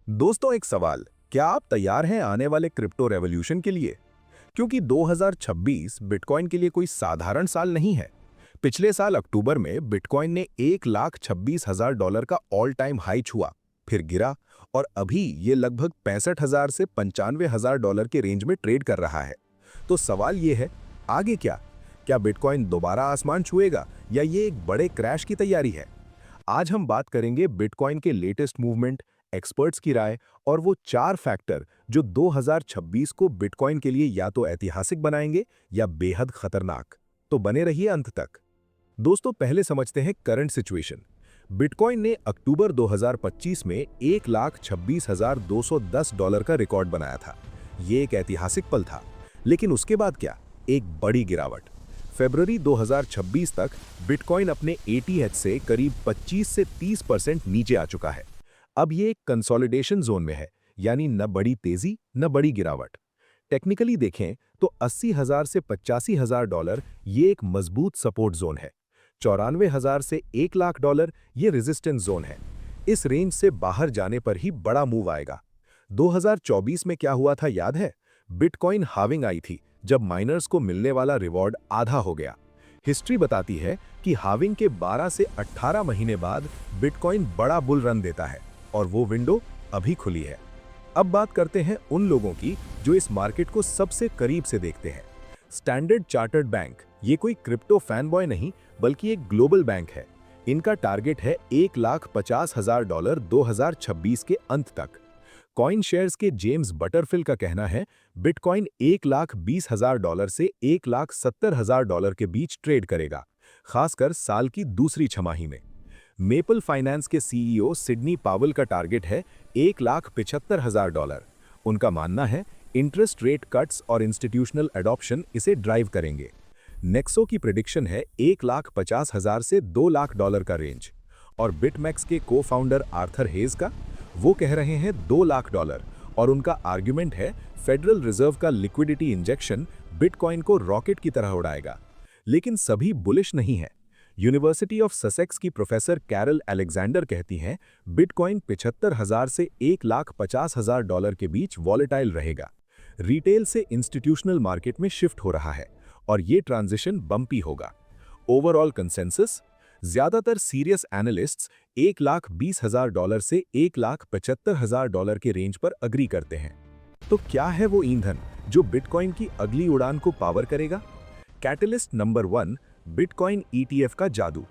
दोस्तों, एक सवाल। क्या आप तैयार हैं आने वाले क्रिप्टो रेवोल्यूशन के लिए? क्योंकि 2026 बिटकॉइन के लिए कोई साधारण साल नहीं है। पिछले साल अक्टूबर में बिटकॉइन ने 1,26,000 का ऑल टाइम हाई छुआ, फिर गिरा और अभी ये लगभग 65,000 से 95,000 डॉलर के रेंज में ट्रेड कर रहा है। तो सवाल ये है, आगे क्या? क्या बिटकॉइन दोबारा आसमान छुएगा या ये एक बड़े क्रैश की तैयारी है? आज हम बात करेंगे बिटकॉइन के लेटेस्ट मूवमेंट, एक्सपर्ट्स की राय और वो 4 फैक्टर जो 2026 को बिटकॉइन के लिए या तो ऐतिहासिक बनाएंगे या बेहद खतरनाक। तो बने रहिए अंत तक। दोस्तों, पहले समझते हैं करंट सिचुएशन। बिटकॉइन ने अक्टूबर 2025 में 1,26,210 डॉलर का रिकॉर्ड बनाया था। ये एक ऐतिहासिक पल था। लेकिन उसके बाद क्या? एक बड़ी गिरावट। फरवरी 2026 तक बिटकॉइन अपने एटीएच से करीब 25 से 30% नीचे आ चुका है। अब ये एक कंसोलिडेशन जोन में है, यानी न बड़ी तेजी न बड़ी गिरावट। टेक्निकली देखें तो 80,000 से 85,000 डॉलर ये एक मजबूत सपोर्ट जोन है। 94,000 से 1 लाख डॉलर ये रेजिस्टेंस जोन है। इस रेंज से बाहर जाने पर ही बड़ा मूव आएगा। 2024 में क्या हुआ था याद है? बिटकॉइन हाविंग आई थी जब माइनर्स को मिलने वाला रिवॉर्ड आधा हो गया। हिस्ट्री बताती है कि हाविंग के 12 से 18 महीने बाद बिटकॉइन बड़ा बुल रन देता है और वो विंडो अभी खुली है। अब बात करते हैं उन लोगों की जो इस मार्केट को सबसे करीब से देखते हैं। स्टैंडर्ड चार्टर्ड बैंक ये कोई क्रिप्टो फैनबॉय नहीं बल्कि एक ग्लोबल बैंक है। इनका टारगेट है 1,50,000 डॉलर 2026 के अंत तक। कॉइन शेयर्स के जेम्स बटरफिल का कहना है बिटकॉइन 1,20,000 डॉलर से 1,70,000 डॉलर के बीच ट्रेड करेगा, खासकर साल की दूसरी छमाही में। मेपल फाइनेंस के सीईओ सिडनी पावल का टारगेट है 1,75,000 डॉलर। उनका मानना है इंटरेस्ट रेट कट्स और इंस्टीट्यूशनल एडॉप्शन इसे ड्राइव करेंगे। नेक्सो की प्रिडिक्शन है 1,50,000 से 2 लाख डॉलर का रेंज। और बिटमैक्स के को फाउंडर आर्थर हेज का, वो कह रहे हैं 2 लाख डॉलर और उनका आर्ग्यूमेंट है फेडरल रिजर्व का लिक्विडिटी इंजेक्शन बिटकॉइन को रॉकेट की तरह उड़ाएगा। लेकिन सभी बुलिश नहीं है। यूनिवर्सिटी ऑफ ससेक्स की प्रोफेसर कैरल अलेक्जेंडर कहती हैं बिटकॉइन 75,000 से 1,50,000 डॉलर के बीच वॉलेटाइल रहेगा। रिटेल से इंस्टीट्यूशनल मार्केट में शिफ्ट हो रहा है और ये ट्रांजिशन बम्पी होगा। ओवरऑल कंसेंसस, ज्यादातर सीरियस एनालिस्ट्स 1,20,000 डॉलर से 1,75,000 डॉलर के रेंज पर अग्री करते हैं। तो क्या है वो ईंधन जो बिटकॉइन की अगली उड़ान को पावर करेगा? कैटलिस्ट नंबर 1, बिटकॉइन ईटीएफ का जादू।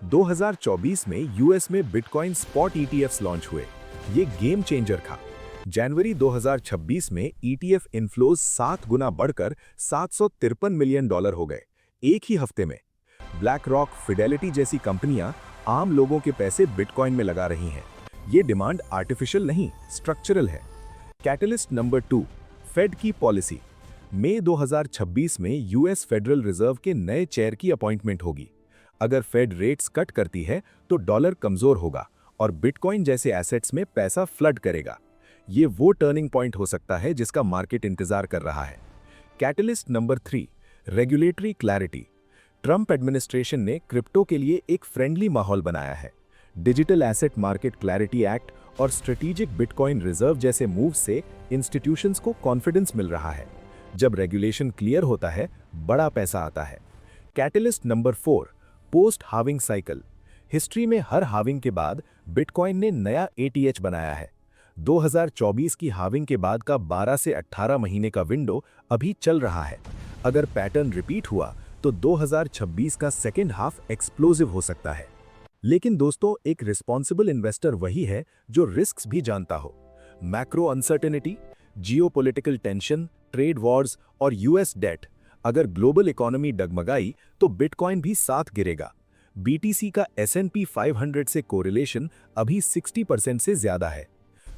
2024 में यूएस में बिटकॉइन स्पॉट ईटीएफ्स लॉन्च हुए। ये गेम चेंजर था। जनवरी 2026 में ईटीएफ इनफ्लोज 7 गुना बढ़कर 753 मिलियन डॉलर हो गए एक ही हफ्ते में। ब्लैक रॉक, फिडेलिटी जैसी कंपनियां आम लोगों के पैसे बिटकॉइन में लगा रही हैं। ये डिमांड आर्टिफिशियल नहीं, स्ट्रक्चरल है। कैटलिस्ट नंबर 2, फेड की पॉलिसी। मई 2026 में यूएस फेडरल रिजर्व के नए चेयर की अपॉइंटमेंट होगी। अगर फेड रेट्स कट करती है तो डॉलर कमजोर होगा और बिटकॉइन जैसे एसेट्स में पैसा फ्लड करेगा। ये वो टर्निंग पॉइंट हो सकता है जिसका मार्केट इंतजार कर रहा है। Catalyst number 3, regulatory clarity. Trump administration ने क्रिप्टो के लिए एक फ्रेंडली माहौल बनाया है। Digital asset market clarity act और स्ट्रेटेजिक बिटकॉइन रिजर्व जैसे मूव से इंस्टीट्यूशंस को कॉन्फिडेंस मिल रहा है। जब रेगुलेशन क्लियर होता है, बड़ा पैसा आता है। Catalyst number 4, post having cycle. History में हर हाविंग के बाद बिटकॉइन ने नया एटीएच बनाया है। 2024 की हाविंग के बाद का 12 से 18 महीने का विंडो अभी चल रहा है। अगर पैटर्न रिपीट हुआ तो 2026 का सेकेंड हाफ एक्सप्लोसिव हो सकता है। लेकिन दोस्तों, एक रिस्पॉन्सिबल इन्वेस्टर वही है जो रिस्क्स भी जानता हो। Macro uncertainty, geopolitical tension, trade Wars और यूएस डेट। अगर ग्लोबल इकोनॉमी डगमगाई तो बिटकॉइन भी साथ गिरेगा। बीटीसी का S&P 500 से कोरिलेशन अभी 60% से ज्यादा है।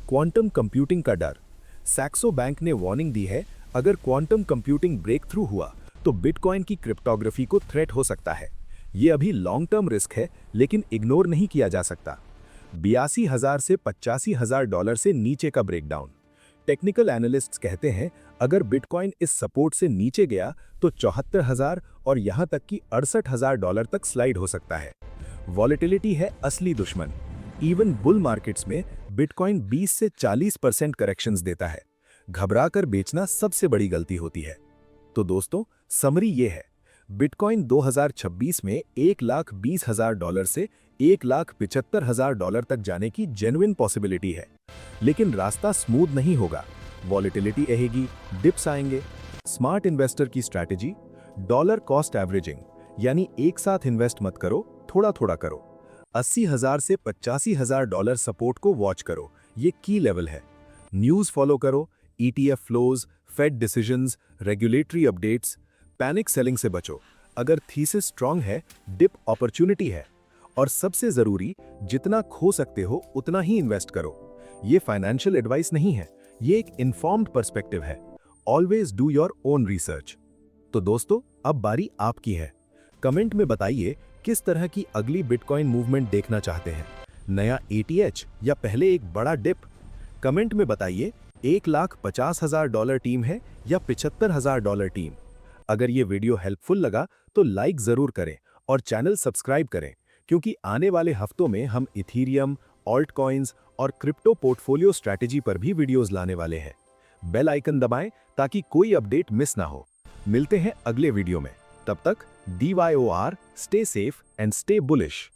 क्वांटम कंप्यूटिंग का डर। सैक्सो बैंक ने वार्निंग दी है, अगर क्वांटम कंप्यूटिंग ब्रेक थ्रू हुआ तो बिटकॉइन की क्रिप्टोग्राफी को थ्रेट हो सकता है। ये अभी लॉन्ग टर्म रिस्क है, लेकिन इग्नोर नहीं किया जा सकता। 82,000 से 85,000 डॉलर से नीचे का ब्रेकडाउन। टेक्निकल एनालिस्ट्स कहते हैं अगर बिटकॉइन इस सपोर्ट से नीचे गया तो 74,000 और यहां तक कि 68,000 डॉलर तक स्लाइड हो सकता है। वॉलेटिलिटी है असली दुश्मन। इवन बुल मार्केट्स में बिटकॉइन 20 से 40% करेक्शंस देता है। घबराकर बेचना सबसे बड़ी गलती होती है। तो दोस्तों, समरी ये है, बिटकॉइन 2026 में $1,20,000 से $1,75,000 तक जाने की जेन्युइन पॉसिबिलिटी है। लेकिन रास्ता स्मूथ नहीं होगा, वॉलेटिलिटी रहेगी, डिप्स आएंगे। स्मार्ट इन्वेस्टर की स्ट्रैटेजी, डॉलर कॉस्ट एवरेजिंग, यानी एक साथ इन्वेस्ट मत करो, थोड़ा थोड़ा करो। 80,000 से $85,000 सपोर्ट को वॉच करो, ये की लेवल है। न्यूज़ फॉलो करो, ETF flows, fed decisions, regulatory updates. Panic selling से बचो। अगर थीसिस स्ट्रांग है, डिप अपॉर्चुनिटी है। और सबसे जरूरी, जितना खो सकते हो उतना ही इन्वेस्ट करो। ये फाइनेंशियल एडवाइस नहीं है, ये एक इन्फॉर्म्ड पर्सपेक्टिव है। Always do your own research. तो दोस्तों, अब बारी आपकी है। कमेंट में बताइए किस तरह की अगली बिटकॉइन मूवमेंट देखना चाहते हैं। नया ATH या पहले एक बड़ा डिप? कमेंट में बताइए, $1,50,000 टीम है या $75,000 टीम? अगर ये वीडियो हेल्पफुल लगा तो लाइक जरूर करें और चैनल सब्सक्राइब करें, क्योंकि आने वाले हफ्तों में हम इथीरियम, ऑल्ट कॉइन्स और क्रिप्टो पोर्टफोलियो स्ट्रैटेजी पर भी वीडियोस लाने वाले हैं। बेल आइकन दबाएं ताकि कोई अपडेट मिस ना हो। मिलते हैं अगले वीडियो में। तब तक DYOR, stay safe and stay bullish.